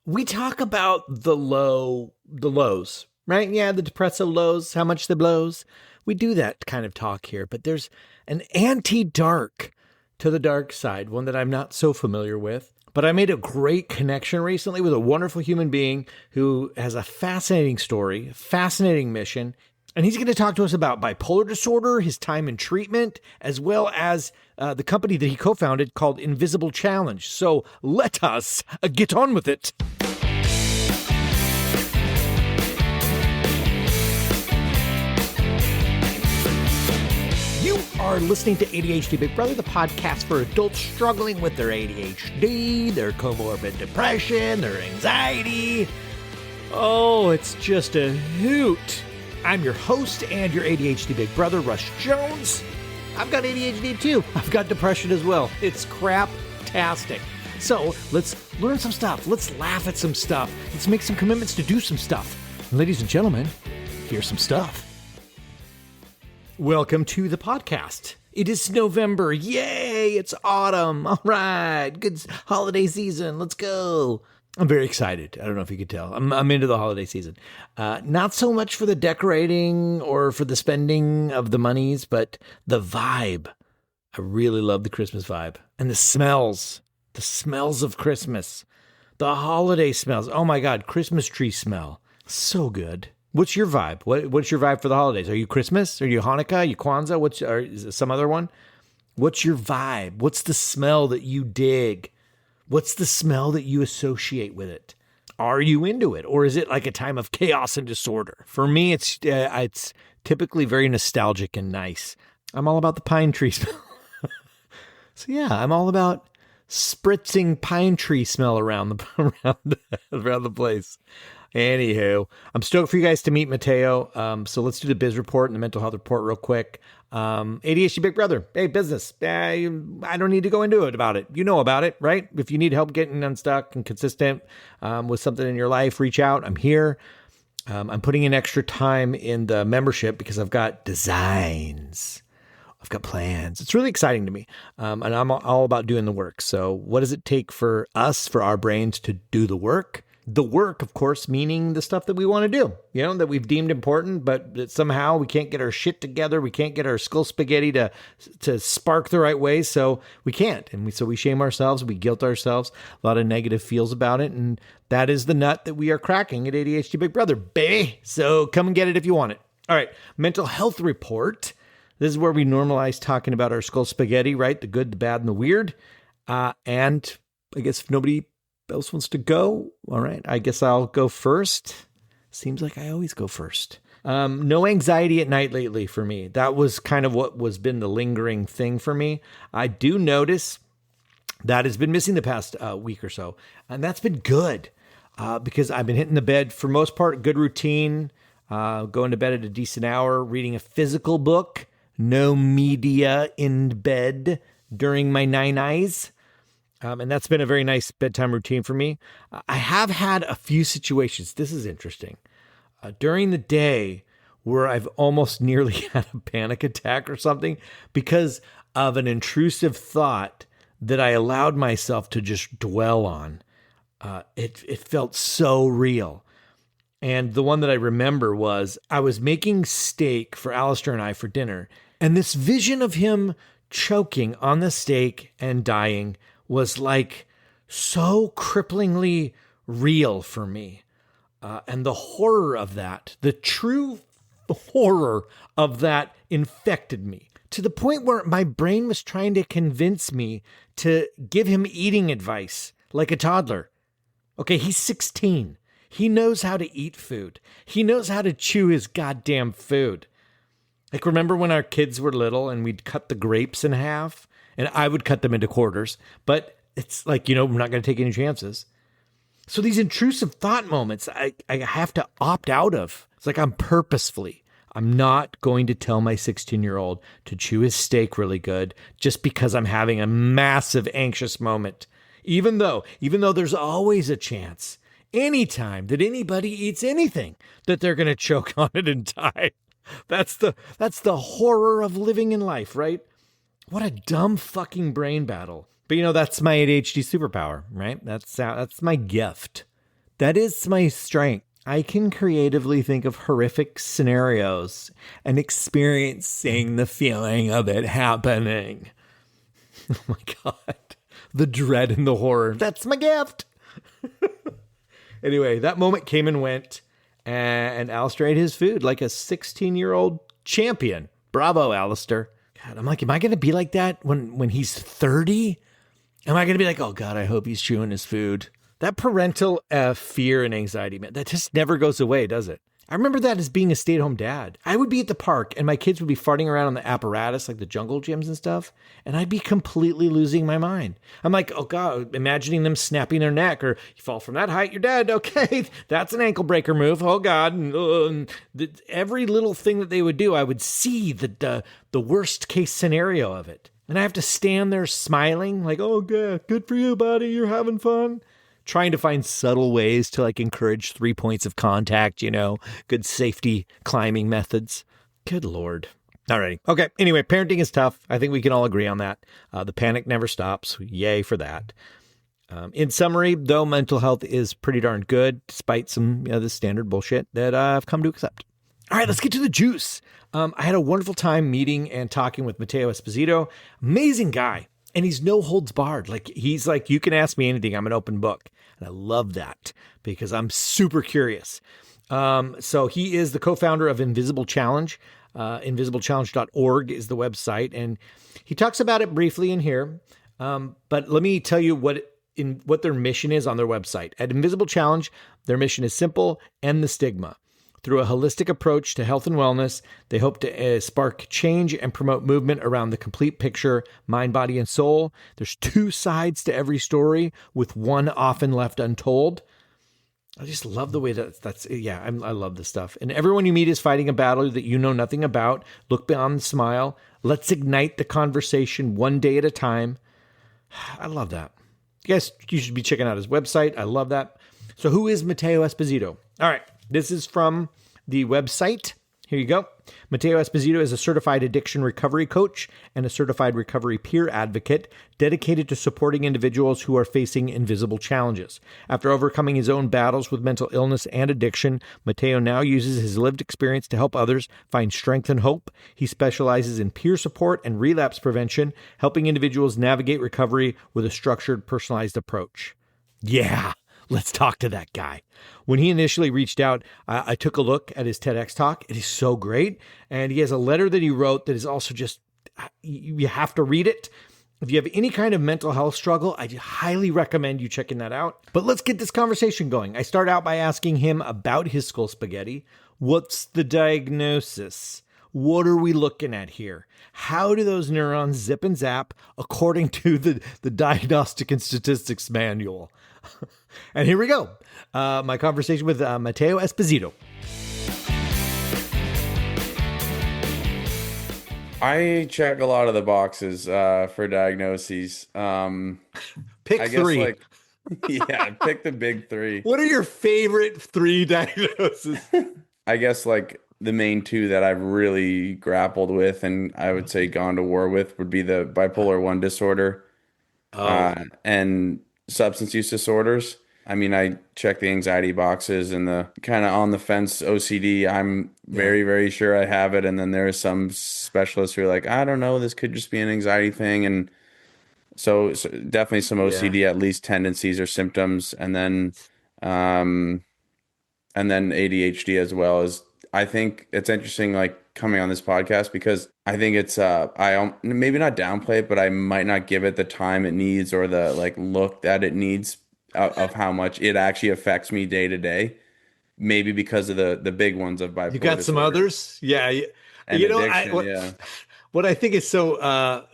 We talk about the lows, right? Yeah, the depresso lows, how much the blows. We do that kind of talk here, but there's an anti-dark to the dark side, one that I'm not so familiar with. But I made a great connection recently with a wonderful human being who has a fascinating story, a fascinating mission. And he's going to talk to us about bipolar disorder, his time in treatment, as well as the company that he co-founded called Invisible Challenge. So let us get on with it. You are listening to ADHD Big Brother, the podcast for adults struggling with their ADHD, their comorbid depression, their anxiety. Oh, it's just a hoot. I'm your host and your ADHD Big Brother, Russ Jones. I've got ADHD too. I've got depression as well. It's crap-tastic. So let's learn some stuff. Let's laugh at some stuff. Let's make some commitments to do some stuff. And ladies and gentlemen, here's some stuff. Welcome to the podcast. It is November. Yay, it's autumn. All right, good holiday season. Let's go. I'm very excited. I don't know if you could tell. I'm into the holiday season. Not so much for the decorating or for the spending of the monies, but the vibe. I really love the Christmas vibe. And the smells of Christmas. The holiday smells. Oh my God, Christmas tree smell. So good. What's your vibe? What's your vibe for the holidays? Are you Christmas? Are you Hanukkah? Are you Kwanzaa? Is it some other one? What's your vibe? What's the smell that you dig? What's the smell that you associate with it? Are you into it? Or is it like a time of chaos and disorder? For me, it's typically very nostalgic and nice. I'm all about the pine tree smell. So yeah, I'm all about spritzing pine tree smell around the place. Anywho, I'm stoked for you guys to meet Matteo. So let's do the biz report and the mental health report real quick. ADHD Big Brother. Hey, business. I don't need to go into it about it. You know about it, right? If you need help getting unstuck and consistent with something in your life, reach out. I'm here. I'm putting in extra time in the membership because I've got designs. I've got plans. It's really exciting to me. And I'm all about doing the work. So what does it take for us, for our brains to do the work? The work, of course, meaning the stuff that we want to do, that we've deemed important, but that somehow we can't get our shit together. We can't get our skull spaghetti to spark the right way. So we can't. And so we shame ourselves. We guilt ourselves. A lot of negative feels about it. And that is the nut that we are cracking at ADHD Big Brother, baby. So come and get it if you want it. All right. Mental health report. This is where we normalize talking about our skull spaghetti, right? The good, the bad, and the weird. And I guess if nobody else wants to go, all right, I guess I'll go first. Seems like I always go first. No anxiety at night lately for me. That was kind of what was been the lingering thing for me. I do notice that has been missing the past week or so, and that's been good because I've been hitting the bed for most part, good routine, going to bed at a decent hour, reading a physical book, no media in bed during my 9 eyes. And that's been a very nice bedtime routine for me. I have had a few situations. This is interesting. During the day where I've almost nearly had a panic attack or something because of an intrusive thought that I allowed myself to just dwell on. It felt so real. And the one that I remember was I was making steak for Alistair and I for dinner. And this vision of him choking on the steak and dying was like so cripplingly real for me. And the horror of that, the true horror of that infected me to the point where my brain was trying to convince me to give him eating advice like a toddler. Okay, he's 16. He knows how to eat food. He knows how to chew his goddamn food. Like, remember when our kids were little and we'd cut the grapes in half? And I would cut them into quarters, but it's like, we're not going to take any chances. So these intrusive thought moments, I have to opt out of. It's like I'm not going to tell my 16-year-old to chew his steak really good just because I'm having a massive anxious moment. Even though there's always a chance, anytime that anybody eats anything, that they're going to choke on it and die. That's the horror of living in life, right? What a dumb fucking brain battle. But that's my ADHD superpower, right? That's my gift. That is my strength. I can creatively think of horrific scenarios and experiencing the feeling of it happening. Oh my God. The dread and the horror. That's my gift. Anyway, that moment came and went, and Alistair ate his food like a 16-year-old champion. Bravo, Alistair. God, I'm like, am I going to be like that when he's 30? Am I going to be like, oh God, I hope he's chewing his food? That parental fear and anxiety, man, that just never goes away, does it? I remember that as being a stay-at-home dad. I would be at the park and my kids would be farting around on the apparatus, like the jungle gyms and stuff, and I'd be completely losing my mind. I'm like, oh God, imagining them snapping their neck, or you fall from that height, you're dead. Okay, that's an ankle breaker move. Oh God. And every little thing that they would do, I would see the worst case scenario of it. And I have to stand there smiling like, oh God, good for you, buddy. You're having fun. Trying to find subtle ways to like encourage 3 points of contact, good safety climbing methods. Good Lord. Alrighty. Okay. Anyway, parenting is tough. I think we can all agree on that. The panic never stops. Yay for that. In summary, though, mental health is pretty darn good, despite some the standard bullshit that I've come to accept. All right, let's get to the juice. I had a wonderful time meeting and talking with Matteo Esposito. Amazing guy. And he's no holds barred. Like, he's like, you can ask me anything. I'm an open book. And I love that because I'm super curious. So he is the co-founder of Invisible Challenge. Invisiblechallenge.org is the website. And he talks about it briefly in here. But let me tell you what their mission is on their website. At Invisible Challenge, their mission is simple: end the stigma. Through a holistic approach to health and wellness, they hope to spark change and promote movement around the complete picture, mind, body, and soul. There's 2 sides to every story, with one often left untold. I just love the way I love this stuff. And everyone you meet is fighting a battle that you know nothing about. Look beyond the smile. Let's ignite the conversation one day at a time. I love that. You should be checking out his website. I love that. So who is Matteo Esposito? All right. This is from the website. Here you go. Matteo Esposito is a certified addiction recovery coach and a certified recovery peer advocate dedicated to supporting individuals who are facing invisible challenges. After overcoming his own battles with mental illness and addiction, Matteo now uses his lived experience to help others find strength and hope. He specializes in peer support and relapse prevention, helping individuals navigate recovery with a structured, personalized approach. Yeah. Let's talk to that guy. When he initially reached out, I took a look at his TEDx talk. It is so great. And he has a letter that he wrote that is also just, you have to read it. If you have any kind of mental health struggle, I highly recommend you checking that out. But let's get this conversation going. I start out by asking him about his skull spaghetti. What's the diagnosis? What are we looking at here? How do those neurons zip and zap according to the Diagnostic and Statistics Manual? And here we go. My conversation with Matteo Esposito. I check a lot of the boxes for diagnoses. Pick 3. Pick the big 3. What are your favorite 3 diagnoses? I guess like the main 2 that I've really grappled with and I would say gone to war with would be the bipolar 1 disorder and substance use disorders. I mean, I check the anxiety boxes and the kind of on the fence OCD. I'm very, very sure I have it. And then there are some specialists who are like, I don't know, this could just be an anxiety thing. And so definitely some OCD, at least tendencies or symptoms. And then ADHD as well. As I think it's interesting, like coming on this podcast, because I think it's, I maybe not downplay it, but I might not give it the time it needs or the like look that it needs of how much it actually affects me day to day. Maybe because of the big ones of bipolar. You got some others? Yeah. And addiction, what I think is so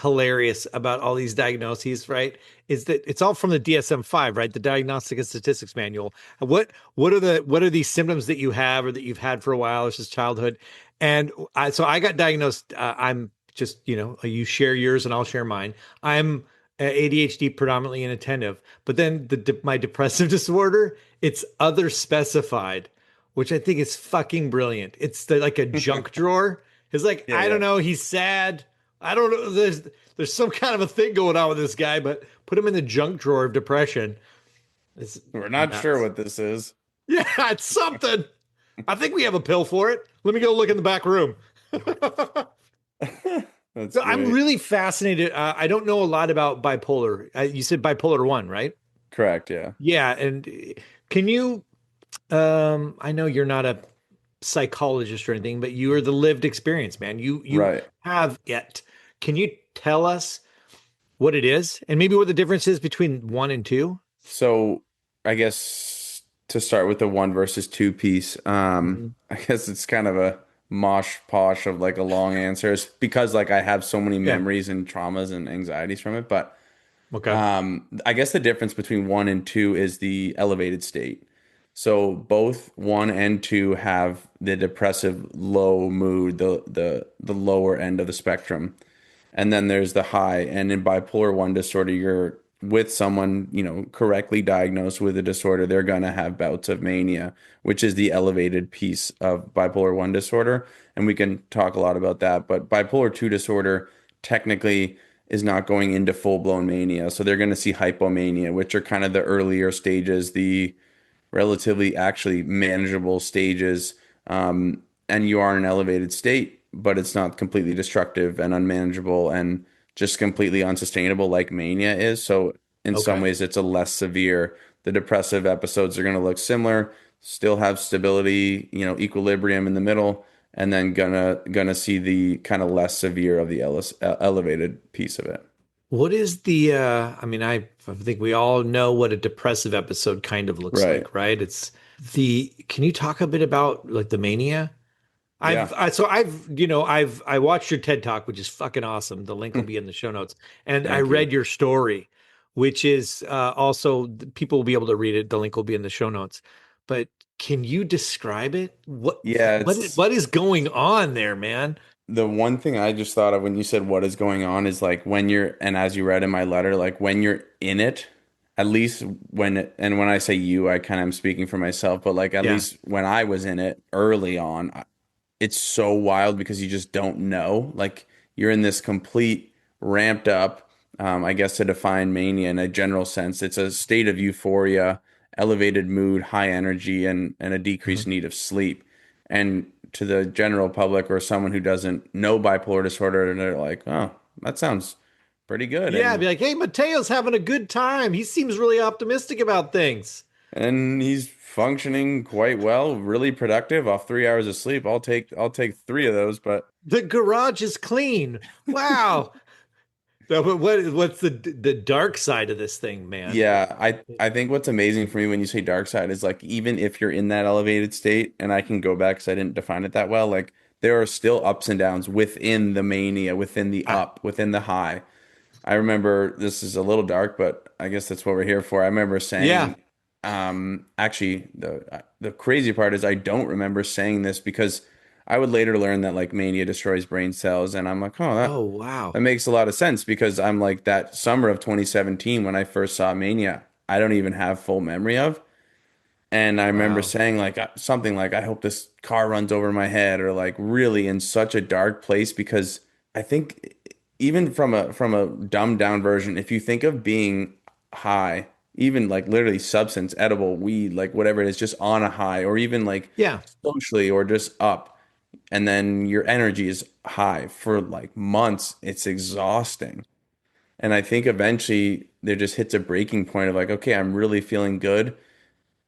hilarious about all these diagnoses, right, is that it's all from the DSM-5, right? The Diagnostic and Statistics Manual. What are these symptoms that you have or that you've had for a while, or since childhood? And so I got diagnosed. I'm just, you share yours and I'll share mine. I'm ADHD, predominantly inattentive, but then my depressive disorder, it's other specified, which I think is fucking brilliant. It's like a junk drawer. It's like, I don't know, he's sad. I don't know. There's some kind of a thing going on with this guy, but put him in the junk drawer of depression. It's We're not sure nuts. what this is. Yeah, it's something. I think we have a pill for it. Let me go look in the back room. That's So I'm great. really fascinated. I don't know a lot about bipolar. You said bipolar one, right? Correct, yeah. Yeah, and can you? I know you're not a psychologist or anything, but you are the lived experience, man. You Right. have it. Can you tell us what it is and maybe what the difference is between one and two? So I guess to start with the one versus two piece, Mhm. I guess it's kind of a mosh posh of like a long answer. It's because like I have so many Yeah. memories and traumas and anxieties from it. But Okay. I guess the difference between one and two is the elevated state. So both one and two have the depressive low mood, the lower end of the spectrum. And then there's the high. And in bipolar one disorder, you're with someone, correctly diagnosed with a disorder, they're gonna have bouts of mania, which is the elevated piece of bipolar one disorder. And we can talk a lot about that. But bipolar two disorder technically is not going into full-blown mania. So they're gonna see hypomania, which are kind of the earlier stages, the relatively actually manageable stages, and you are in an elevated state, but it's not completely destructive and unmanageable and just completely unsustainable like mania is. So in some Okay. ways, it's a less severe. The depressive episodes are going to look similar, still have stability, equilibrium in the middle, and then gonna see the kind of less severe of the elevated piece of it. What is the I mean, I think we all know what a depressive episode kind of looks Right. like, right? It's the can you talk a bit about like the mania? Yeah. I watched your TED Talk, which is fucking awesome. The link will be in the show notes. And I Thank you. read your story, which is also people will be able to read it. The link will be in the show notes. But can you describe it? Yeah, it's What is going on there, man? the one thing I just thought of when you said what is going on is like when you're, and as you read in my letter, like when you're in it, at least and when I say you, I kind of am speaking for myself, but like at Yeah. least when I was in it early on, it's so wild because you just don't know. Like you're in this complete ramped up, I guess to define mania in a general sense, it's a state of euphoria, elevated mood, high energy, and a decreased Mhm. need of sleep. And to the general public or someone who doesn't know bipolar disorder, they're like, oh, that sounds pretty good. Yeah, I'd be like, hey, Mateo's having a good time. He seems really optimistic about things. And he's functioning quite well, really productive off 3 hours of sleep. I'll take three of those, but The garage is clean. Wow. No, but what's the dark side of this thing, man? yeah, I think what's amazing for me when you say dark side is like even if you're in that elevated state, and I can go back because I didn't define it that well, like there are still ups and downs within the mania, within the Ah, up, within the high. I remember this is a little dark, but I guess that's what we're here for. I remember yeah. saying, actually, the crazy part is I don't remember saying this because I would later learn that like mania destroys brain cells, and I'm like, oh, that Oh, that wow. makes a lot of sense because I'm like that summer of 2017 when I first saw Mania, I don't even have full memory of. And I remember Wow. saying like something like, I hope this car runs over my head, or like really in such a dark place because I think even from a dumbed down version, if you think of being high, even like literally substance, edible, weed, like whatever it is, just on a high, or even like Yeah. socially or just up, and then your energy is high for like months, it's exhausting. And I think eventually there just hits a breaking point of like, okay, I'm really feeling good.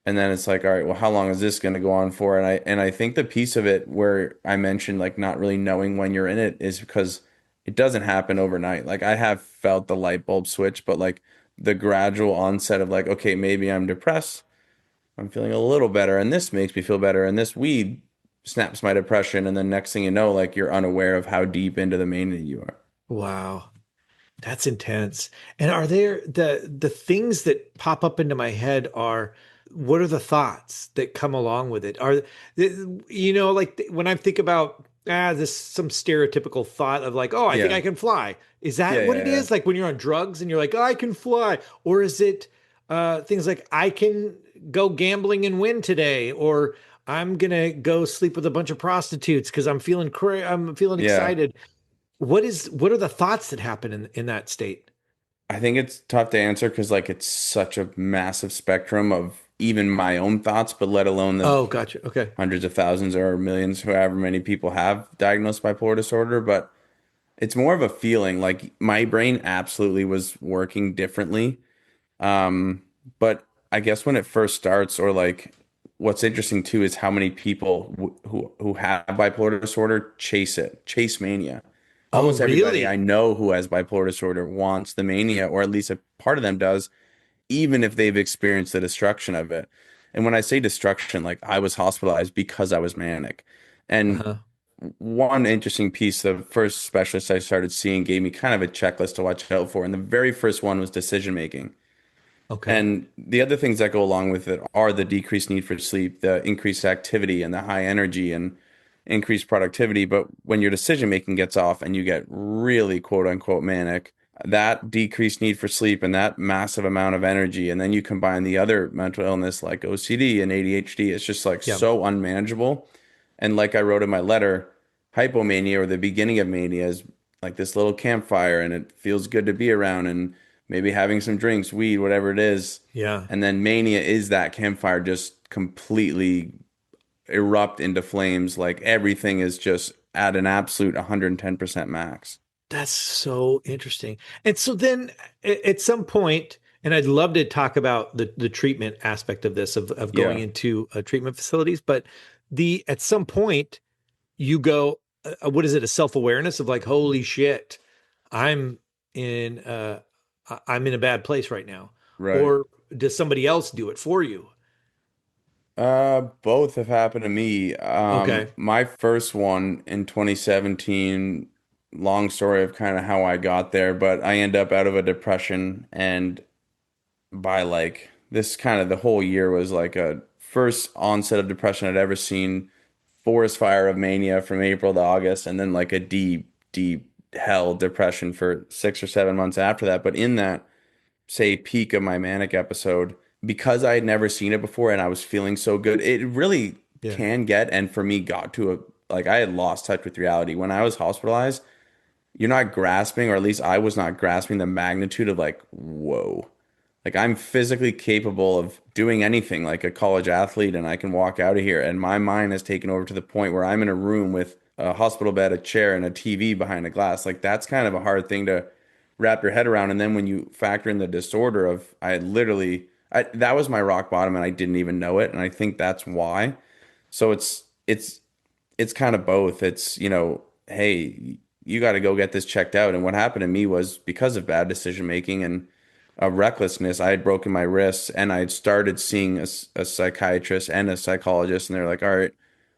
And then it's like, all right, well, how long is this going to go on for? And I think the piece of it where I mentioned like not really knowing when you're in it is because it doesn't happen overnight. Like I have felt the light bulb switch, but like the gradual onset of like, okay, maybe I'm depressed. I'm feeling a little better, and this makes me feel better, and this weed snaps my depression, and then next thing you know, like you're unaware of how deep into the mania you are. Wow. That's intense. And are there the things that pop up into my head are what are the thoughts that come along with it? Like when I think about this some stereotypical thought of like, oh, I think Yeah, I can fly. Is yeah, that what yeah, it yeah. is? Like when you're on drugs and you're like, oh, I can fly, or is it things like I can go gambling and win today, or I'm gonna go sleep with a bunch of prostitutes because I'm feeling Yeah. excited. What are the thoughts that happen in that state? I think it's tough to answer because like it's such a massive spectrum of even my own thoughts, but let alone the Oh, gotcha. Okay. hundreds of thousands or millions, however many people have diagnosed bipolar disorder. But it's more of a feeling. Like my brain absolutely was working differently. Um, but I guess when it first starts, or like what's interesting too, is how many people who have bipolar disorder chase it, chase mania. Oh, Almost everybody I really? know who has bipolar disorder wants the mania, or at least a part of them does, even if they've experienced the destruction of it. And when I say destruction, like I was hospitalized because I was manic. And Uh-huh. one interesting piece, the first specialist I started seeing gave me kind of a checklist to watch out for. And the very first one was decision making. Okay. And the other things that go along with it are the decreased need for sleep, the increased activity and the high energy and increased productivity. But when your decision making gets off and you get really quote unquote manic, that decreased need for sleep and that massive amount of energy, and then you combine the other mental illness like OCD and ADHD, it's just like Yeah. so unmanageable. And like I wrote in my letter, hypomania or the beginning of mania is like this little campfire and it feels good to be around and maybe having some drinks, weed, whatever it is. Yeah. And then mania is that campfire just completely erupt into flames. Like everything is just at an absolute 110% max. That's so interesting. And so then at some point, and I'd love to talk about the treatment aspect of this, of going Yeah, into treatment facilities, but the at some point you go, what is it, a self-awareness of like, holy shit, I'm in I'm in a bad place right now. right. Or does somebody else do it for you? Both have happened to me. Okay. My first one in 2017, long story of kind of how I got there, but I end up out of a depression and by like this kind of the whole year was like a first onset of depression I'd ever seen, forest fire of mania from April to August, and then like a deep, deep hell depression for 6 or 7 months after that. But in that, say, peak of my manic episode, because I had never seen it before and I was feeling so good, it really Yeah. can get, and for me, got to a like I had lost touch with reality. When I was hospitalized, you're not grasping, or at least I was not grasping the magnitude of like, whoa. Like I'm physically capable of doing anything like a college athlete and I can walk out of here and my mind has taken over to the point where I'm in a room with a hospital bed, a chair, and a TV behind a glass. Like that's kind of a hard thing to wrap your head around. And then when you factor in the disorder of I had literally that was my rock bottom and I didn't even know it. And I think that's why. So it's kind of both. It's, hey, you got to go get this checked out. And what happened to me was because of bad decision making and recklessness, I had broken my wrists and I had started seeing a psychiatrist and a psychologist. And they're like, all right,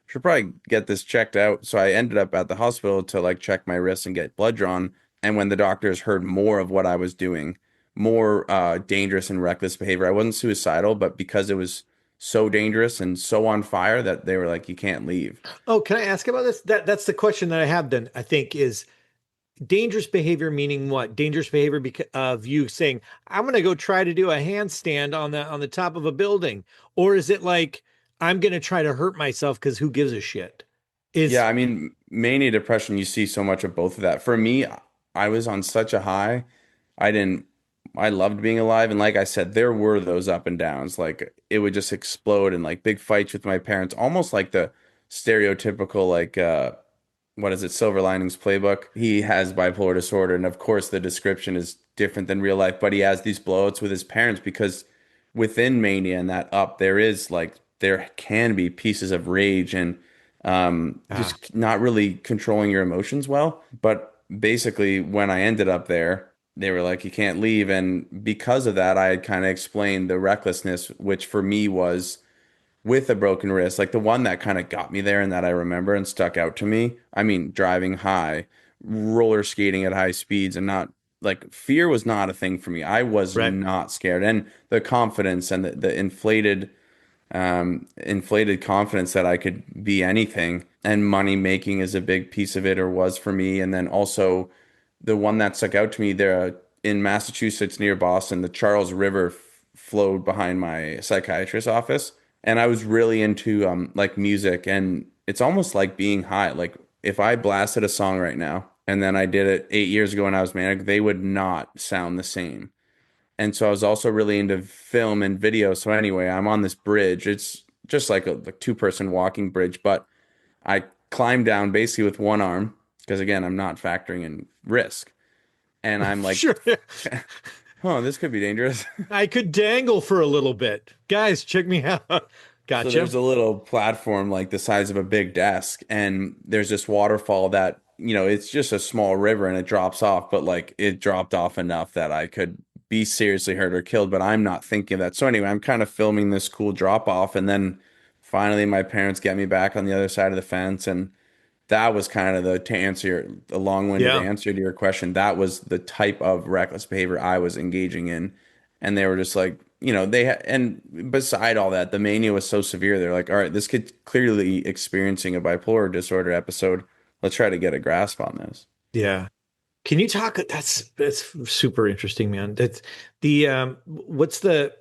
should probably get this checked out. So I ended up at the hospital to like check my wrists and get blood drawn. And when the doctors heard more of what I was doing, more dangerous and reckless behavior, I wasn't suicidal, but because it was so dangerous and so on fire that they were like, you can't leave. Oh, can I ask about this? That's the question that I have then, I think, is dangerous behavior meaning what? Dangerous behavior because of you saying, I'm gonna go try to do a handstand on the top of a building. Or is it like I'm gonna try to hurt myself because who gives a shit? Yeah, Is I mean, mania depression, you see so much of both of that. For me, I was on such a high. I didn't, I loved being alive. And like I said, there were those up and downs. Like it would just explode and like big fights with my parents, almost like the stereotypical, like, what is it, Silver Linings Playbook. He has bipolar disorder. And of course, the description is different than real life, but he has these blowouts with his parents because within mania and that up, there is like, there can be pieces of rage and ah, just not really controlling your emotions well. But basically, when I ended up there, they were like, you can't leave. And because of that, I had kind of explained the recklessness, which for me was with a broken wrist, like the one that kind of got me there and that I remember and stuck out to me. I mean, driving high, roller skating at high speeds, and not like fear was not a thing for me. I was right. not scared. And the confidence and the inflated confidence that I could be anything. And money making is a big piece of it, or was for me. And then also the one that stuck out to me there in Massachusetts near Boston, the Charles River flowed behind my psychiatrist's office. And I was really into like music, and it's almost like being high. Like if I blasted a song right now, and then I did it 8 years ago when I was manic, they would not sound the same. And so I was also really into film and video. So anyway, I'm on this bridge. It's just like a like two-person walking bridge, but I climb down basically with one arm because again, I'm not factoring in risk. And I'm like, Sure. oh, this could be dangerous. I could dangle for a little bit. Guys, check me out. So Gotcha. there's a little platform like the size of a big desk, and there's this waterfall that, it's just a small river and it drops off, but like it dropped off enough that I could be seriously hurt or killed, but I'm not thinking of that. So anyway, I'm kind of filming this cool drop off, and then finally my parents get me back on the other side of the fence, and that was kind of the long-winded Yeah. answer to your question. That was the type of reckless behavior I was engaging in. And they were just like, and beside all that, the mania was so severe. They're like, all right, this kid's clearly experiencing a bipolar disorder episode. Let's try to get a grasp on this. Yeah. Can you talk? That's super interesting, man. That's the what's the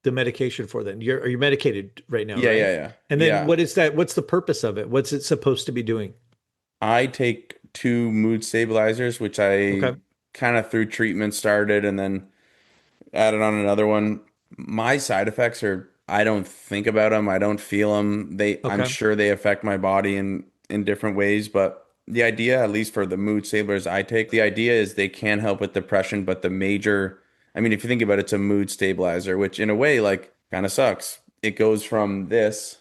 medication for then? Are you medicated right now, Yeah, right? yeah, yeah. And then Yeah. what is that? What's the purpose of it? What's it supposed to be doing? I take two mood stabilizers, which I Okay. kind of through treatment started and then added on another one. My side effects are I don't think about them. I don't feel them. I'm Okay. sure they affect my body in different ways, but the idea, at least for the mood stabilizers I take, the idea is they can help with depression, but I mean, if you think about it, it's a mood stabilizer, which in a way, like, kind of sucks. It goes from this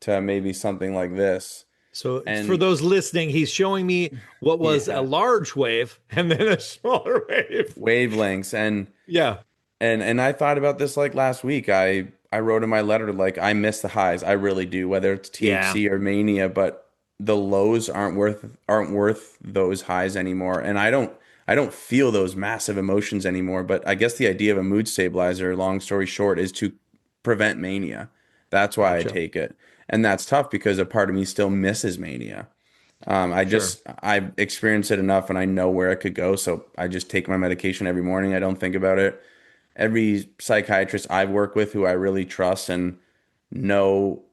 to maybe something like this. So for And those listening, he's showing me what was a yeah, large wave and then a smaller wave. wavelengths. Yeah. And I thought about this like last week. I wrote in my letter like I miss the highs. I really do, whether it's Yeah. THC or mania, but the lows aren't worth those highs anymore. And I don't feel those massive emotions anymore. But I guess the idea of a mood stabilizer, long story short, is to prevent mania. That's why I Gotcha. take it. And that's tough because a part of me still misses mania. Sure. I've experienced it enough and I know where it could go. So I just take my medication every morning. I don't think about it. Every psychiatrist I've worked with who I really trust and know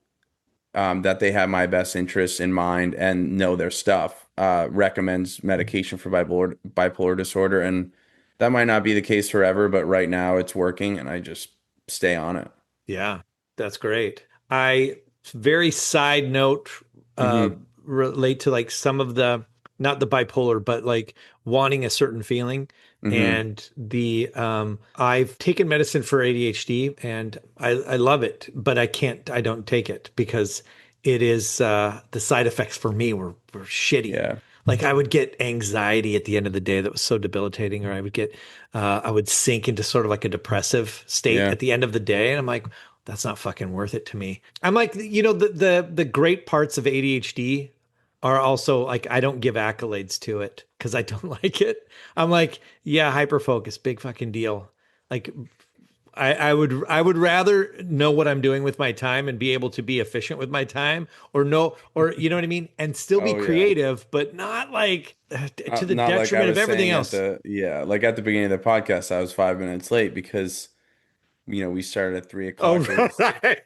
that they have my best interests in mind and know their stuff recommends medication for bipolar disorder. And that might not be the case forever, but right now it's working and I just stay on it. Yeah, that's great. I very side note uh Hmm. relate to like some of the not the bipolar, but like wanting a certain feeling. Hmm. And the I've taken medicine for ADHD and I love it, but I don't take it because it is the side effects for me were shitty. Yeah. Like I would get anxiety at the end of the day that was so debilitating, or I would sink into sort of like a depressive state Yeah. at the end of the day. And I'm like, that's not fucking worth it to me. I'm like, the great parts of ADHD are also like, I don't give accolades to it because I don't like it. I'm like, yeah, hyperfocus, big fucking deal. Like I would rather know what I'm doing with my time and be able to be efficient with my time or know or you know what I mean and still be Oh yeah. creative but not like to the Not like I detriment of was everything saying else. like at the beginning of the podcast, I was 5 minutes late because we started at 3 o'clock. Oh right.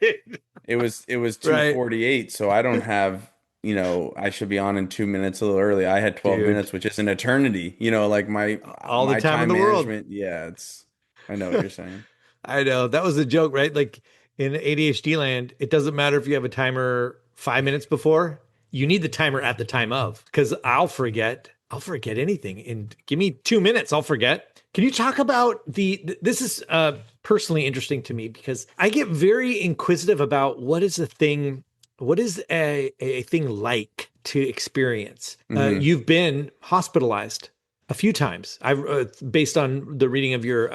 It was Right. 2:48, so I don't have, I should be on in 2 minutes a little early. I had 12 Dude, minutes, which is an eternity. Like my all the my time in time the world. management. Yeah, I know what you're saying. I know that was a joke, right? Like in ADHD land, it doesn't matter if you have a timer 5 minutes before. You need the timer at the time of, because I'll forget. I'll forget anything. And give me 2 minutes, I'll forget. Can you talk about this is personally interesting to me because I get very inquisitive about what is a thing like to experience. Hmm. You've been hospitalized a few times. I've based on the reading of your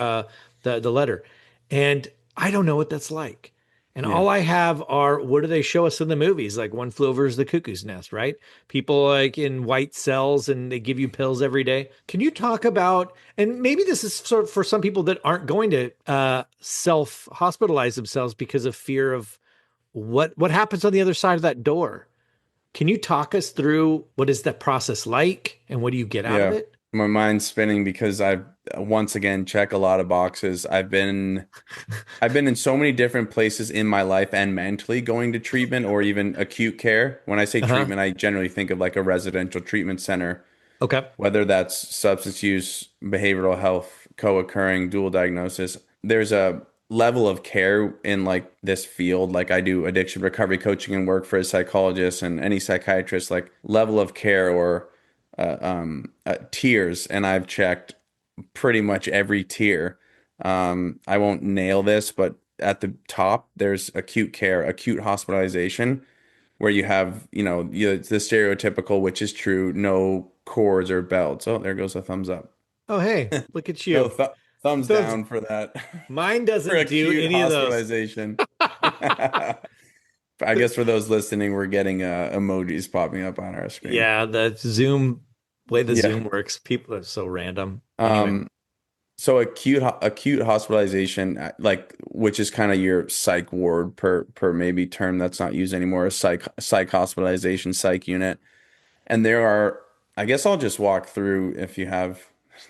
the letter. And I don't know what that's like. And Yeah. all I have are what do they show us in the movies? Like One Flew Over the Cuckoo's Nest, right? People like in white cells and they give you pills every day. Can you talk about, and maybe this is sort of for some people that aren't going to self hospitalize themselves because of fear of what happens on the other side of that door? Can you talk us through what is that process like and what do you get out of Yeah. it? My mind's spinning because I've once again check a lot of boxes. I've been in so many different places in my life and mentally going to treatment or even acute care. When I say Uh huh. treatment, I generally think of like a residential treatment center. Okay. whether that's substance use, behavioral health, co-occurring, dual diagnosis. There's a level of care in like this field. Like I do addiction recovery coaching and work for a psychologist and any psychiatrist, like level of care or tiers. And I've checked pretty much every tier. I won't nail this, but at the top, there's acute care, acute hospitalization, where you have, the stereotypical, which is true, no cords or belts. Oh, there goes a thumbs up. Oh, hey, look at No, you. thumbs Those, down for that, mine for doesn't do acute any of those. hospitalization. I guess for those listening, we're getting emojis popping up on our screen. Yeah, the Zoom way the Yeah. Zoom works, people are so random. Anyway, Um, So acute hospitalization, like which is kind of your psych ward per maybe term that's not used anymore, a psych hospitalization, psych unit. And there are, I guess I'll just walk through if you have,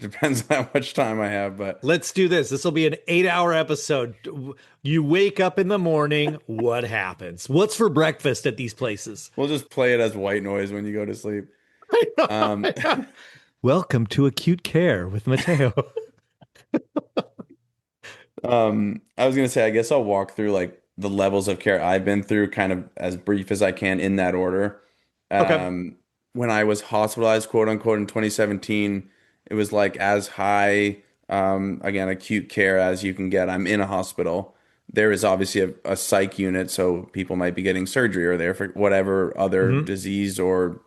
depends on how much time I have, but let's do this. This will be an 8 hour episode. You wake up in the morning. What happens? What's for breakfast at these places? we'll just play it as white noise when you go to sleep. Um, Welcome to Acute Care with Matteo. I was gonna say, I guess I'll walk through like the levels of care I've been through, kind of as brief as I can in that order. Okay. Um, when I was hospitalized, quote unquote, in 2017, it was like as high, again, acute care as you can get. I'm in a hospital. There is obviously a psych unit, so people might be getting surgery or there for whatever other Hmm. disease or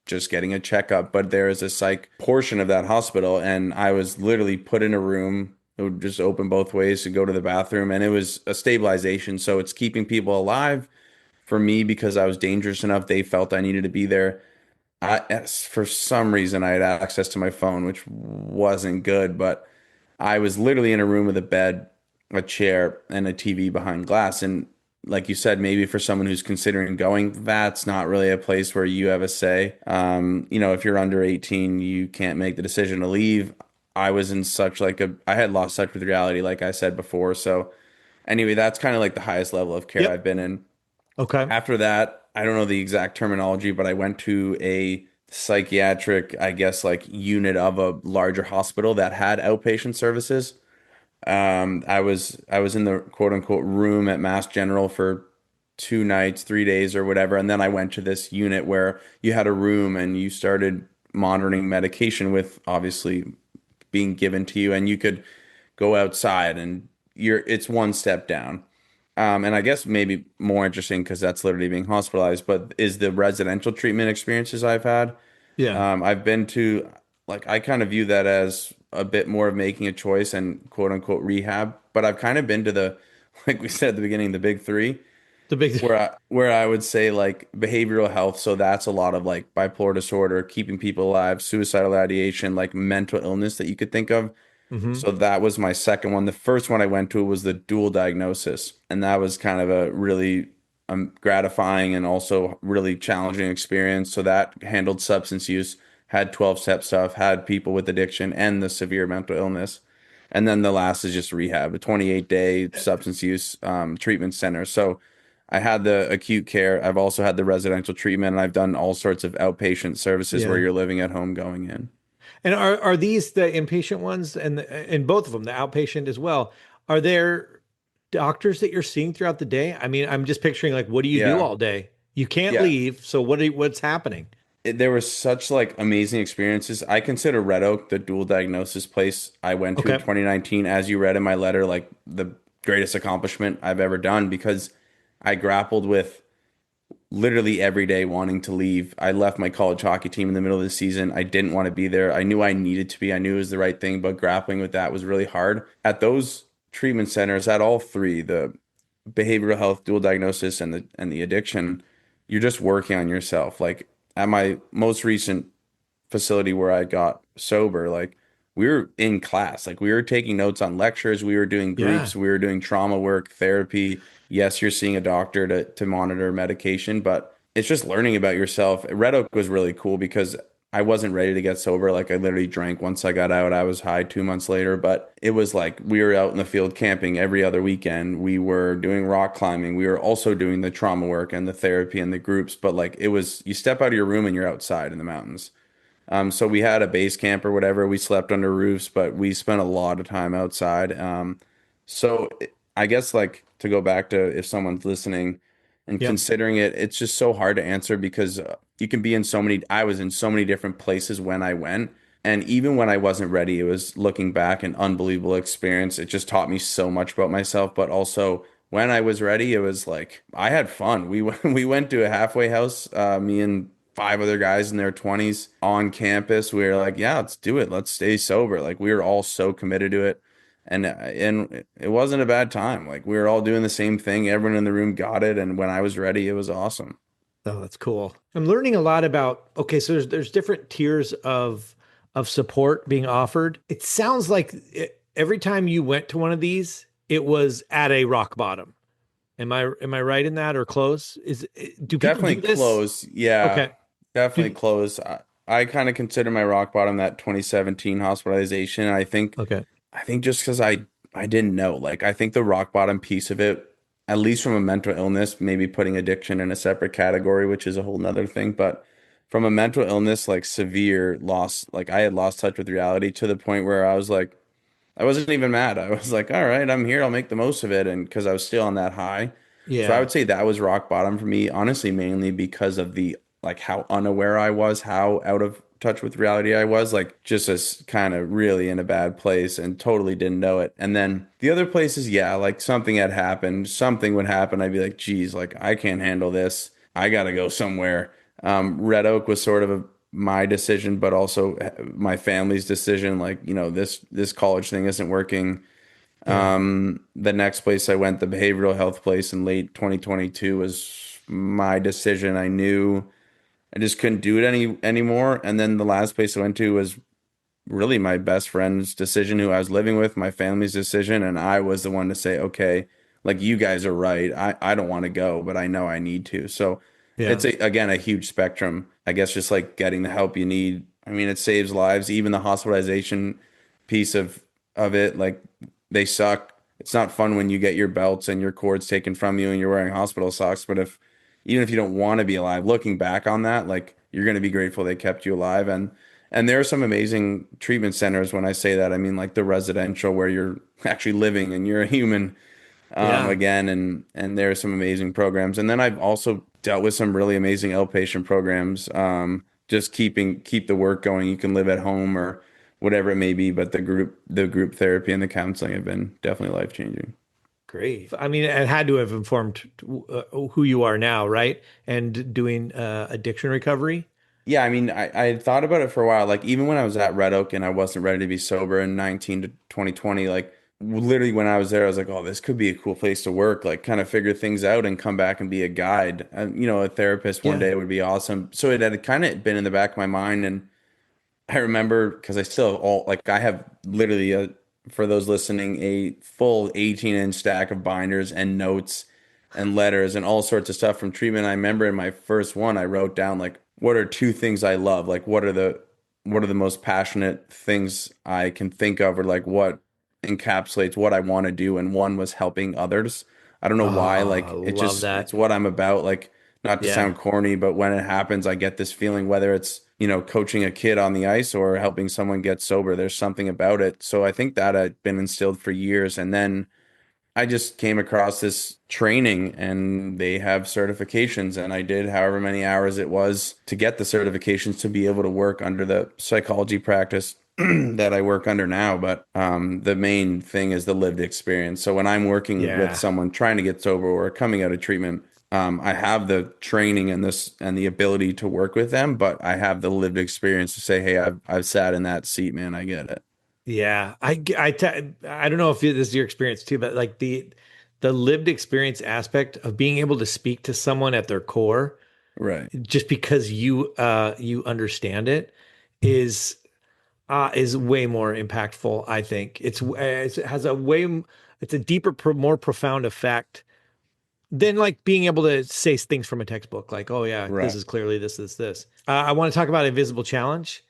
just getting a checkup. But there is a psych portion of that hospital, and I was literally put in a room. It would just open both ways to go to the bathroom, and it was a stabilization. So it's keeping people alive for me because I was dangerous enough. They felt I needed to be there. For some reason, I had access to my phone, which wasn't good, but I was literally in a room with a bed, a chair, and a TV behind glass. And like you said, maybe for someone who's considering going, that's not really a place where you have a say. If you're under 18, you can't make the decision to leave. I was in such like I had lost touch with reality, like I said before. So anyway, that's kind of like the highest level of care I've Yep. been in. Okay. After that, I don't know the exact terminology, but I went to a psychiatric, I guess, like unit of a larger hospital that had outpatient services. I was in the quote unquote room at Mass General for 2 nights, 3 days, or whatever, and then I went to this unit where you had a room and you started monitoring medication with obviously being given to you, and you could go outside and it's one step down. And I guess maybe more interesting because that's literally being hospitalized, but is the residential treatment experiences I've had. Yeah. I've been to, like, I kind of view that as a bit more of making a choice and quote unquote rehab, but I've kind of been to the, like we said at the beginning, the big three, The big. where I would say like behavioral health. So that's a lot of like bipolar disorder, keeping people alive, suicidal ideation, like mental illness that you could think of. Hmm. So that was my second one. The first one I went to was the dual diagnosis, and that was kind of a really gratifying and also really challenging experience. So that handled substance use, had 12-step stuff, had people with addiction and the severe mental illness. And then the last is just rehab, a 28-day substance use treatment center. So I had the acute care. I've also had the residential treatment, and I've done all sorts of outpatient services where Yeah. you're living at home going in. And are these the inpatient ones and both of them, the outpatient as well? Are there doctors that you're seeing throughout the day? I mean, I'm just picturing like, what do you do Yeah. all day? You can't Yeah. leave, so what's happening? There were such like amazing experiences. I consider Red Oak, the dual diagnosis place I went to in Okay. 2019, as you read in my letter, like the greatest accomplishment I've ever done because I grappled with literally every day wanting to leave. I left my college hockey team in the middle of the season. I didn't want to be there. I knew I needed to be. I knew it was the right thing, but grappling with that was really hard. At those treatment centers, at all three, the behavioral health, dual diagnosis, and the addiction, you're just working on yourself. Like at my most recent facility where I got sober, like we were in class, like we were taking notes on lectures, we were doing Yeah. groups, we were doing trauma work, therapy. Yes, you're seeing a doctor to monitor medication, but it's just learning about yourself. Red Oak was really cool because I wasn't ready to get sober. Like I literally drank once I got out. I was high 2 months later, but it was like we were out in the field camping every other weekend. We were doing rock climbing. We were also doing the trauma work and the therapy and the groups. But like it was, you step out of your room and you're outside in the mountains. So we had a base camp or whatever. We slept under roofs, but we spent a lot of time outside. So I guess like to go back to if someone's listening and Yep. considering it, it's just so hard to answer because you can be in so many, I was in so many different places when I went. And even when I wasn't ready, it was looking back an unbelievable experience. It just taught me so much about myself, but also when I was ready, it was like I had fun. We went to a halfway house, me and five other guys in their 20s on campus. We were like, yeah, let's do it. Let's stay sober. Like we were all so committed to it. And it wasn't a bad time. Like we were all doing the same thing. Everyone in the room got it. And when I was ready, it was awesome. Oh, that's cool. I'm learning a lot about, okay, so there's different tiers of support being offered. It sounds like every time you went to one of these, it was at a rock bottom. Am I right in that or close? Do people do Definitely this? close. Yeah, Okay. definitely Do, close. I kind of consider my rock bottom that 2017 hospitalization. okay. I think just because I didn't know. Like I think the rock bottom piece of it, at least from a mental illness, maybe putting addiction in a separate category, which is a whole nother thing. But from a mental illness, like severe loss, like I had lost touch with reality to the point where I was like, I wasn't even mad. I was like, all right, I'm here. I'll make the most of it. And because I was still on that high. So I Yeah. would say that was rock bottom for me, honestly, mainly because of the like how unaware I was, how out of touch with reality I was, like just as kind of really in a bad place and totally didn't know it. And then the other places, yeah, like something had happened, something would happen. I'd be like, geez, like I can't handle this. I gotta go somewhere. Red Oak was sort of my decision, but also my family's decision. Like, this college thing isn't working. Yeah. The next place I went, the behavioral health place in late 2022 was my decision. I knew I just couldn't do it anymore. And then the last place I went to was really my best friend's decision, who I was living with, my family's decision, and I was the one to say, okay, like you guys are right. I don't want to go, but I know I need to. So it's Yeah. again a huge spectrum. I guess just like getting the help you need. I mean, it saves lives. Even the hospitalization piece of it, like they suck. It's not fun when you get your belts and your cords taken from you and you're wearing hospital socks, but if even if you don't want to be alive, looking back on that, like you're going to be grateful they kept you alive. And there are some amazing treatment centers. When I say that, I mean like the residential where you're actually living and you're a human Yeah. again. And there are some amazing programs. And then I've also dealt with some really amazing outpatient programs. Just keep the work going. You can live at home or whatever it may be, but the group therapy and the counseling have been definitely life changing. Great. I mean, it had to have informed who you are now, right? And doing addiction recovery. Yeah, I mean, I had thought about it for a while. Like even when I was at Red Oak and I wasn't ready to be sober in 19 to 2020, like literally when I was there, I was like, oh, this could be a cool place to work, like kind of figure things out and come back and be a guide. A therapist one Yeah. day would be awesome. So it had kind of been in the back of my mind. And I remember because I still have I have literally for those listening, a full 18-inch stack of binders and notes and letters and all sorts of stuff from treatment. I remember in my first one, I wrote down like, what are two things I love? Like, what are the most passionate things I can think of, or like what encapsulates what I want to do? And one was helping others. I don't know why, Oh, I like love it's that. what I'm about. Like, not to sound Yeah. corny, but when it happens, I get this feeling, whether it's, coaching a kid on the ice or helping someone get sober, there's something about it. So I think that had been instilled for years. And then I just came across this training and they have certifications, and I did however many hours it was to get the certifications to be able to work under the psychology practice that I work under now. But the main thing is the lived experience. So when I'm working with Yeah. someone trying to get sober or coming out of treatment, I have the training and this and the ability to work with them, but I have the lived experience to say, hey, I've sat in that seat, man. I get it. Yeah. I don't know if this is your experience too, but like the lived experience aspect of being able to speak to someone at their core Right. just because you understand it is way more impactful, I think. It has a way it's a deeper more profound effect than like being able to say things from a textbook like, oh yeah, this Right. is clearly this. I want to talk about invisible challenge.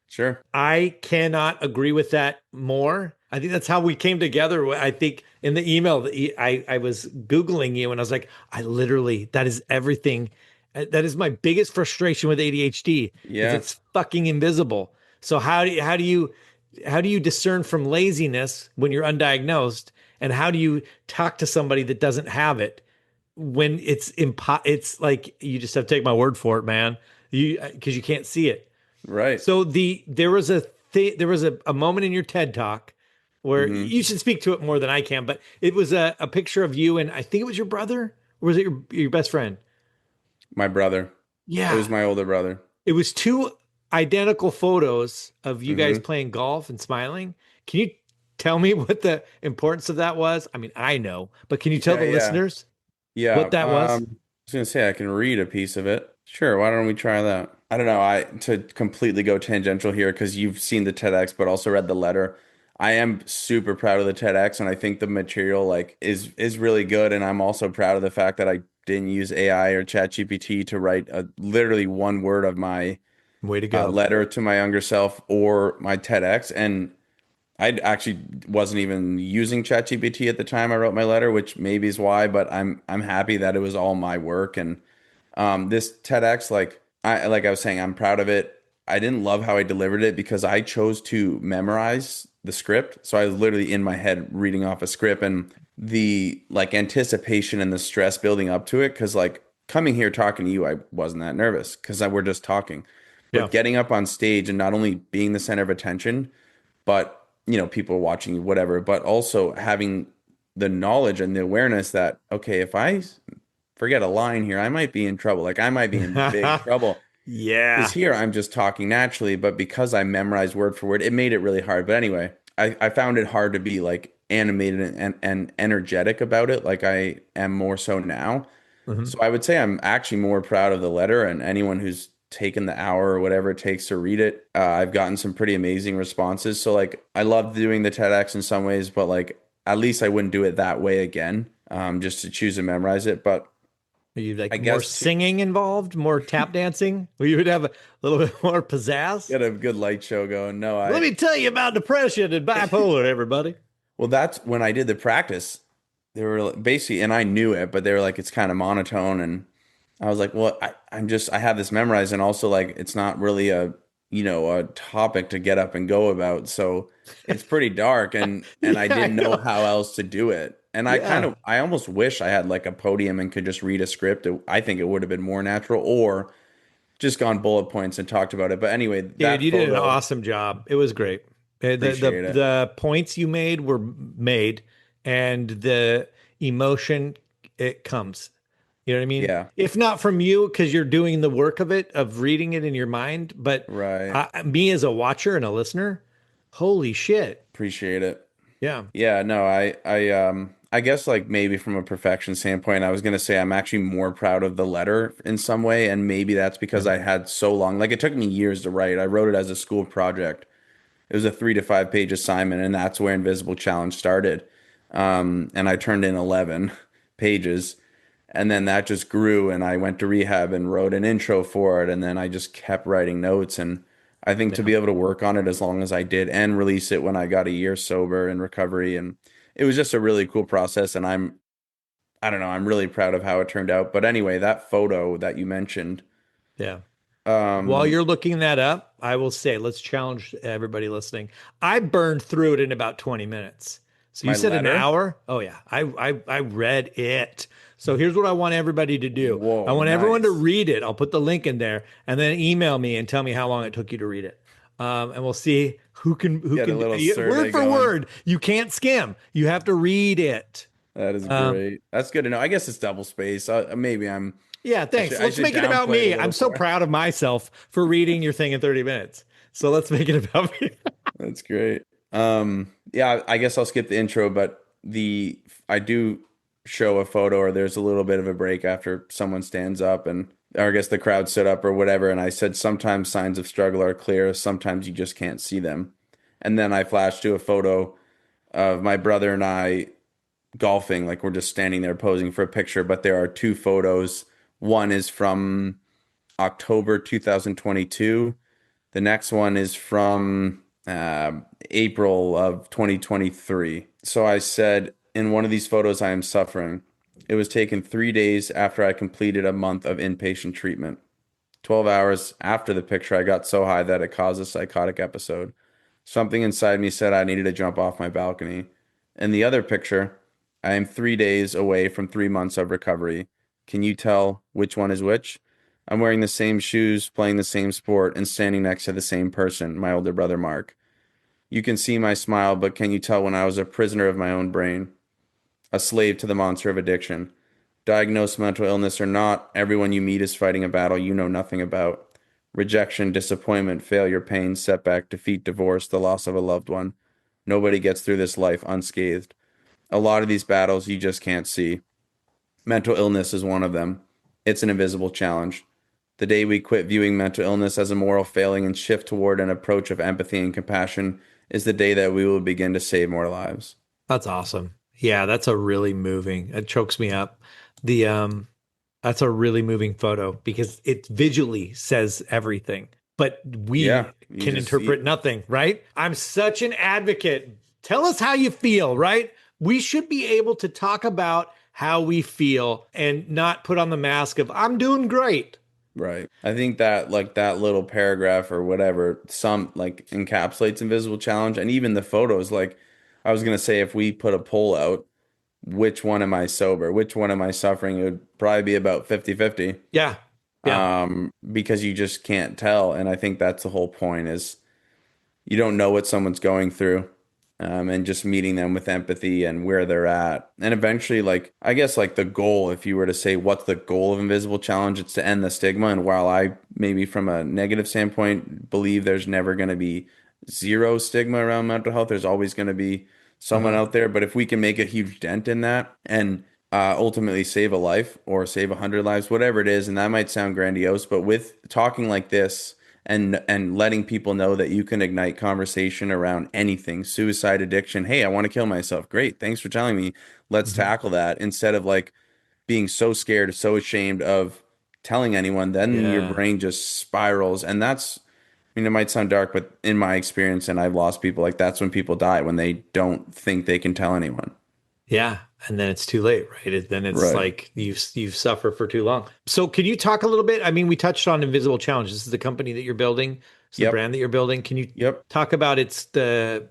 Sure. I cannot agree with that more. I think that's how we came together. I think in the email that I was Googling you and I was like, I literally, that is everything. That is my biggest frustration with ADHD is Yeah, it's fucking invisible. So how do you discern from laziness when you're undiagnosed, and how do you talk to somebody that doesn't have it when it's like you just have to take my word for it, man. You because you can't see it. right. So there was a moment in your TED talk where Hmm. you should speak to it more than I can, but it was a picture of you and I think it was your brother, or was it your best friend? My brother. It Yeah, was my older brother. it was two identical photos of you guys Hmm. playing golf and smiling. Can you tell me what the importance of that was? I mean, I know, but can you tell Yeah, the yeah, listeners yeah. what that was? I was gonna say I can read a piece of it. Sure, why don't we try that? I don't know. I to completely go tangential here because you've seen the TEDx, but also read the letter. I am super proud of the TEDx, and I think the material like is really good. And I'm also proud of the fact that I didn't use AI or ChatGPT to write literally one word of my Way to go. letter to my younger self or my TEDx. And I actually wasn't even using ChatGPT at the time I wrote my letter, which maybe is why, but I'm happy that it was all my work. And this TEDx, like I was saying, I'm proud of it. I didn't love how I delivered it because I chose to memorize the script. So I was literally in my head reading off a script, and the like anticipation and the stress building up to it. Cause like coming here talking to you, I wasn't that nervous because we're just talking. Yeah. But getting up on stage and not only being the center of attention, but people watching you, whatever, but also having the knowledge and the awareness that, okay, if I forget a line here, I might be in trouble. Like I might be in big trouble. Because Yeah. here I'm just talking naturally, but because I memorized word for word, it made it really hard. But anyway, I found it hard to be like animated and energetic about it, like I am more so now. Mhm. So I would say I'm actually more proud of the letter, and anyone who's taken the hour or whatever it takes to read it. I've gotten some pretty amazing responses. So like I love doing the TEDx in some ways, but like at least I wouldn't do it that way again, just to choose to memorize it. But Are you I like more guess to singing involved, more tap dancing, where you would have a little bit more pizzazz? get a good light show going. No, Let I me tell you about depression and bipolar, everybody. well that's when I did the practice. They were basically, and I knew it, but they were like, it's kind of monotone. And I was like, well, I have this memorized. And also like, it's not really a topic to get up and go about. So it's pretty dark and Yeah, I I didn't know know. how else to do it. And Yeah. I almost wish I had like a podium and could just read a script. I think it would have been more natural or just gone bullet points and talked about it. But anyway, Dude, that you did an photo, awesome job. It was great. The the appreciate it. the points you made were made, and the emotion it comes. You know what I mean? Yeah, If not from you, because you're doing the work of it, of reading it in your mind, but right. me as a watcher and a listener, holy shit. Appreciate it. Yeah. Yeah, no, I guess like maybe from a perfection standpoint, I was gonna say I'm actually more proud of the letter in some way, and maybe that's because Yeah. I had so long, like it took me years to write. I wrote it as a school project. It was a 3 to 5 page assignment, and that's where Invisible Challenge started. And I turned in 11 pages, and then that just grew, and I went to rehab and wrote an intro for it, and then I just kept writing notes. And I think to Yeah. be able to work on it as long as I did and release it when I got a year sober in recovery, and it was just a really cool process. And I don't know, I'm really proud of how it turned out. But anyway, that photo that you mentioned, Yeah. While um, you're looking that up, I will say, let's challenge everybody listening. I burned through it in about 20 minutes. So you my said an letter, hour? Oh yeah, I read it. So here's what I want everybody to do. I whoa, want everyone to nice. read it. I'll put the link in there, and then email me and tell me how long it took you to read it. And we'll see who Get a can little word survey for going. word. You can't skim. You have to read it. That is Um, great. That's good to know. I guess it's double space. Maybe Yeah, thanks. I Let's should make it about downplay it a me. little I'm so more. proud of myself for reading your thing in 30 minutes. So let's make it about me. That's great. Yeah, I guess I'll skip the intro, but the I do show a photo or there's a little bit of a break after someone stands up and or I guess the crowd stood up or whatever, and I said sometimes signs of struggle are clear, sometimes you just can't see them. And then I flashed to a photo of my brother and I golfing, like we're just standing there posing for a picture, but there are two photos. One is from October 2022. The next one is from April of 2023. So I said, in one of these photos, I am suffering. It was taken 3 days after I completed a month of inpatient treatment. 12 hours after the picture, I got so high that it caused a psychotic episode. Something inside me said I needed to jump off my balcony. In the other picture, I am 3 days away from 3 months of recovery. Can you tell which one is which? I'm wearing the same shoes, playing the same sport, and standing next to the same person, my older brother Mark. You can see my smile, but can you tell when I was a prisoner of my own brain, a slave to the monster of addiction? Diagnosed mental illness or not, everyone you meet is fighting a battle you know nothing about. Rejection, disappointment, failure, pain, setback, defeat, divorce, the loss of a loved one. Nobody gets through this life unscathed. A lot of these battles you just can't see. Mental illness is one of them. It's an invisible challenge. The day we quit viewing mental illness as a moral failing and shift toward an approach of empathy and compassion is the day that we will begin to save more lives. That's awesome. Yeah, that's a really moving. It chokes me up. The That's a really moving photo because it visually says everything, but Yeah, we you can just interpret nothing, right? I'm such an advocate. Tell us how you feel, right? We should be able to talk about how we feel and not put on the mask of I'm doing great. right. I think that like that little paragraph or whatever some like encapsulates invisible challenge and even the photos like I was gonna say if we put a poll out, which one am I sober? Which one am I suffering? It would probably be about 50-50. Yeah. Yeah. Because you just can't tell. And I think that's the whole point is you don't know what someone's going through. And just meeting them with empathy and where they're at. And eventually, like, I guess, like, the goal, if you were to say, what's the goal of Invisible Challenge, it's to end the stigma. And while I, maybe from a negative standpoint, believe there's never going to be zero stigma around mental health, there's always going to be someone Uh-huh. out there. But if we can make a huge dent in that and ultimately save a life or save 100 lives, whatever it is, and that might sound grandiose, but with talking like this, and letting people know that you can ignite conversation around anything, suicide, addiction. Hey, I want to kill myself. Great. Thanks for telling me. Let's Mhm. tackle that instead of like being so scared, so ashamed of telling anyone, then your Yeah. brain just spirals. And that's, I mean, it might sound dark, but in my experience, and I've lost people, like that's when people die, when they don't think they can tell anyone. Yeah, and then it's too late, right? Then it's Right. like you've suffered for too long. So can you talk a little bit? I mean, we touched on Invisible Challenge. This is the company that you're building. It's the Yep. brand that you're building. Can you Yep. talk about its the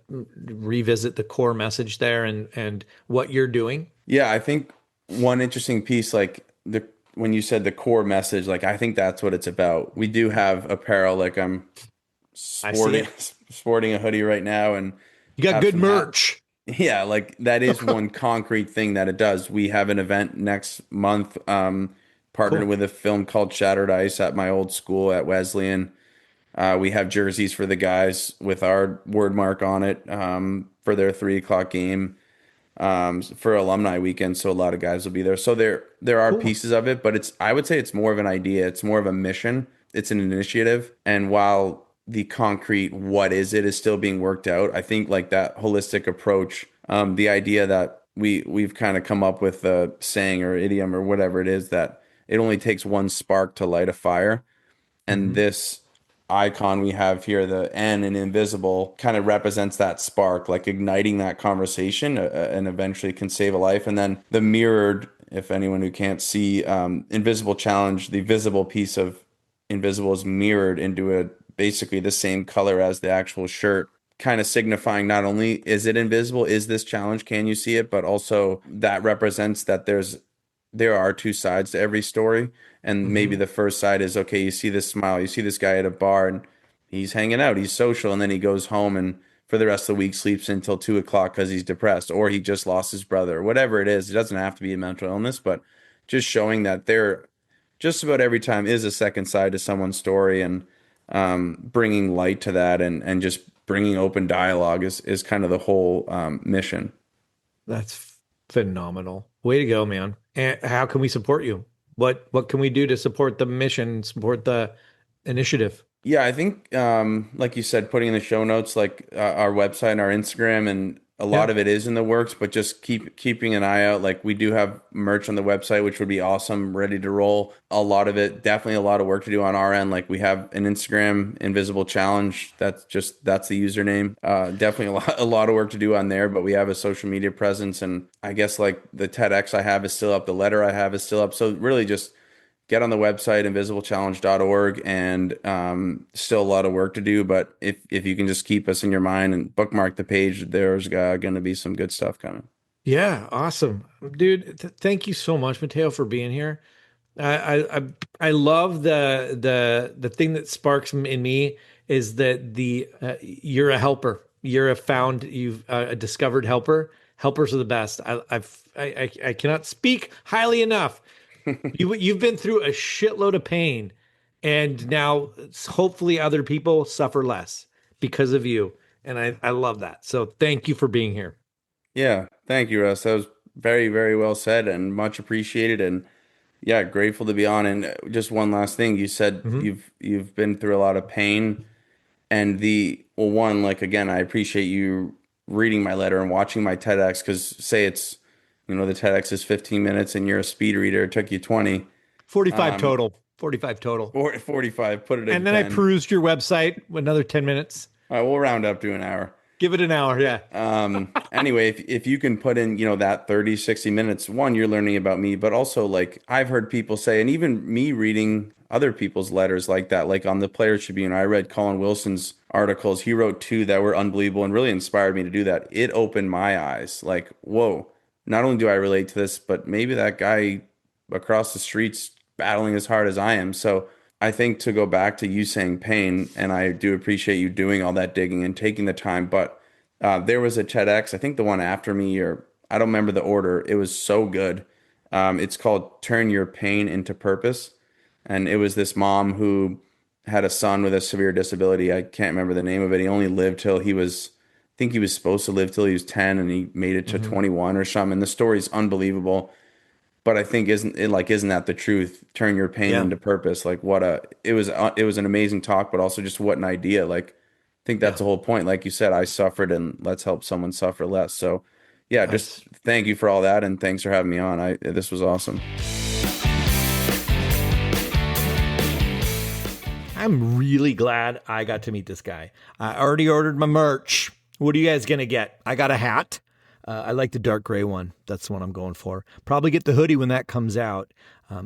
revisit the core message there and what you're doing? Yeah, I think one interesting piece, like the when you said the core message, like I think that's what it's about. We do have apparel, like I'm I see sporting it. sporting a hoodie right now and You got have good some hat. merch. Yeah, like that is one concrete thing that it does. We have an event next month, partnered Cool. with a film called Shattered Ice at my old school at Wesleyan. We have jerseys for the guys with our word mark on it for their 3 o'clock game for alumni weekend, so a lot of guys will be there. So there are Cool. pieces of it, but it's I would say it's more of an idea. It's more of a mission. It's an initiative, and while the concrete what is it is still being worked out, I think like that holistic approach, the idea that we've kind of come up with a saying or idiom or whatever it is that it only takes one spark to light a fire, and Hmm. this icon we have here, the N in invisible, kind of represents that spark, like igniting that conversation and eventually can save a life. And then the mirrored, if anyone who can't see, invisible challenge, the visible piece of invisible is mirrored into a basically the same color as the actual shirt, kind of signifying not only is it invisible, is this challenge, can you see it, but also that represents that there are two sides to every story. And maybe Hmm. the first side is okay, you see this smile, you see this guy at a bar and he's hanging out, he's social, and then he goes home and for the rest of the week sleeps until 2 o'clock because he's depressed or he just lost his brother, or whatever it is. It doesn't have to be a mental illness, but just showing that there just about every time is a second side to someone's story and bringing light to that and just bringing open dialogue is kind of the whole mission. That's phenomenal. Way to go, man. And how can we support you? What can we do to support the mission, support the initiative? Yeah, I think like you said, putting in the show notes like our website and our Instagram, and a Yeah. lot of it is in the works, but just keeping an eye out. Like we do have merch on the website, which would be awesome, ready to roll. A lot of it, definitely a lot of work to do on our end. Like we have an Instagram Invisible Challenge. That's the username. Definitely a lot of work to do on there, but we have a social media presence, and I guess like the TEDx I have is still up, the letter I have is still up. So really just get on the website invisiblechallenege.org, and still a lot of work to do, but if you can just keep us in your mind and bookmark the page, there's going to be some good stuff coming. Yeah, awesome, dude. Thank you so much, Mateo, for being here. I love the thing that sparks in me is that you're a helper. You've a discovered helper. Helpers are the best. I cannot speak highly enough. You've been through a shitload of pain, and now hopefully other people suffer less because of you. And I love that. So thank you for being here. Yeah, thank you, Russ. That was very, very well said and much appreciated. And yeah, grateful to be on. And just one last thing, you said Mhm. you've been through a lot of pain, and well, one, like again, I appreciate you reading my letter and watching my TEDx, because say it's, the TEDx is 15 minutes and you're a speed reader, it took you 20. 45 Um, total. 45 total. 45, put it And at then I 10. perused your website with another 10 minutes. All right, we'll round up to an hour. Give it an hour. Yeah. Anyway, if you can put in, that 30, 60 minutes, one, you're learning about me, but also like I've heard people say, and even me reading other people's letters like that, like on the Players Tribune, I read Colin Wilson's articles. He wrote two that were unbelievable and really inspired me to do that. It opened my eyes. Like, whoa, not only do I relate to this, but maybe that guy across the street's battling as hard as I am. So I think to go back to you saying pain, and I do appreciate you doing all that digging and taking the time, but there was a TEDx, I think the one after me, or I don't remember the order. It was so good. It's called Turn Your Pain into Purpose. And it was this mom who had a son with a severe disability. I can't remember the name of it. He only lived till I think he was supposed to live till he was 10, and he made it to Hmm. 21 or something. And the story's unbelievable. But I think isn't that the truth? Turn your pain Yeah. into purpose. Like it was an amazing talk, but also just what an idea. Like I think Yeah. that's the whole point. Like you said, I suffered, and let's help someone suffer less. So yeah, just That's, thank you for all that, and thanks for having me on. This was awesome. I'm really glad I got to meet this guy. I already ordered my merch. What are you guys going to get? I got a hat. I like the dark gray one. That's the one I'm going for. Probably get the hoodie when that comes out.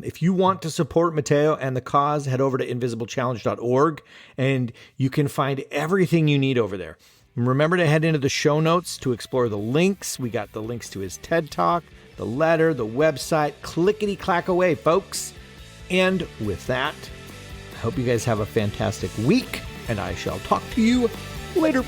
If you want to support Matteo and the cause, head over to invisiblechallenege.org, and you can find everything you need over there. And remember to head into the show notes to explore the links. We got the links to his TED Talk, the letter, the website. Clickety clack away, folks. And with that, I hope you guys have a fantastic week, and I shall talk to you later.